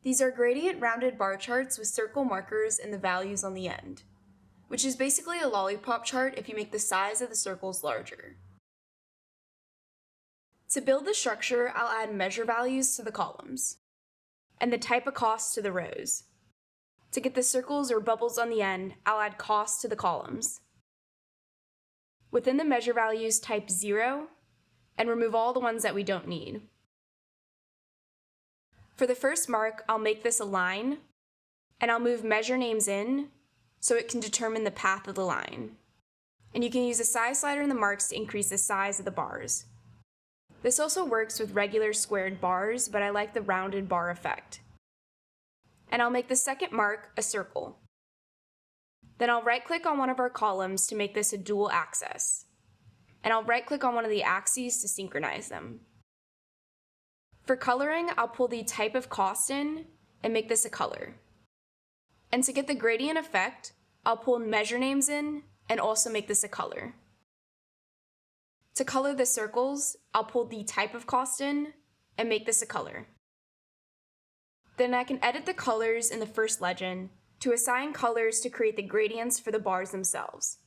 These are gradient rounded bar charts with circle markers and the values on the end, which is basically a lollipop chart if you make the size of the circles larger. To build the structure, I'll add measure values to the columns, and the type of cost to the rows. To get the circles or bubbles on the end, I'll add cost to the columns. Within the measure values, type 0, and remove all the ones that we don't need. For the first mark, I'll make this a line, and I'll move measure names in so it can determine the path of the line. And you can use the size slider in the marks to increase the size of the bars. This also works with regular squared bars, but I like the rounded bar effect. And I'll make the second mark a circle. Then I'll right-click on one of our columns to make this a dual axis. And I'll right-click on one of the axes to synchronize them. For coloring, I'll pull the type of cost in and make this a color. And to get the gradient effect, I'll pull measure names in and also make this a color. To color the circles, I'll pull the type of cost in and make this a color. Then I can edit the colors in the first legend to assign colors to create the gradients for the bars themselves.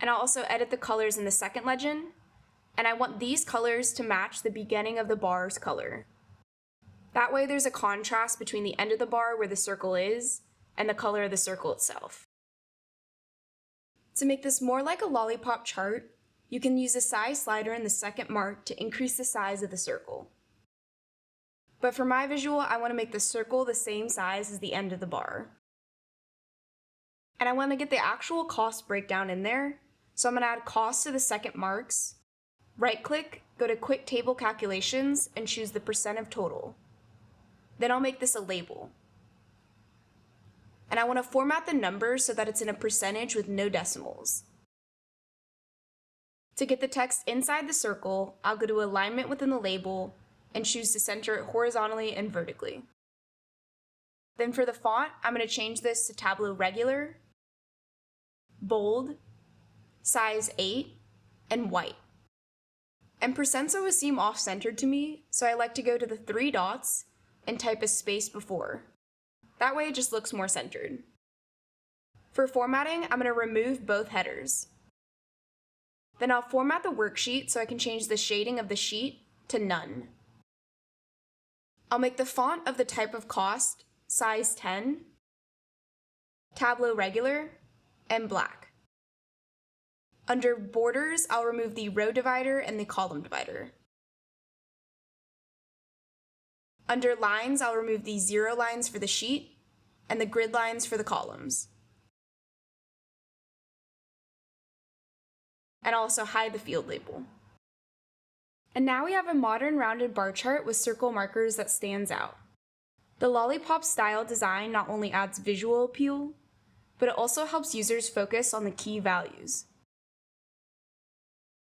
And I'll also edit the colors in the second legend, and I want these colors to match the beginning of the bar's color. That way there's a contrast between the end of the bar where the circle is and the color of the circle itself. To make this more like a lollipop chart, you can use the size slider in the second mark to increase the size of the circle. But for my visual, I want to make the circle the same size as the end of the bar. And I want to get the actual cost breakdown in there, so I'm going to add cost to the second marks, right-click, go to Quick Table Calculations, and choose the % of total. Then I'll make this a label. And I want to format the number so that it's in a percentage with no decimals. To get the text inside the circle, I'll go to Alignment within the label and choose to center it horizontally and vertically. Then for the font, I'm going to change this to Tableau Regular, Bold, Size 8, and White. And percents always seem off-centered to me, so I like to go to the 3 dots and type a space before. That way it just looks more centered. For formatting, I'm going to remove both headers. Then I'll format the worksheet so I can change the shading of the sheet to none. I'll make the font of the type of cost size 10, Tableau Regular, and black. Under borders, I'll remove the row divider and the column divider. Under lines, I'll remove the 0 lines for the sheet and the grid lines for the columns. And I'll also hide the field label. And now we have a modern rounded bar chart with circle markers that stands out. The lollipop style design not only adds visual appeal, but it also helps users focus on the key values.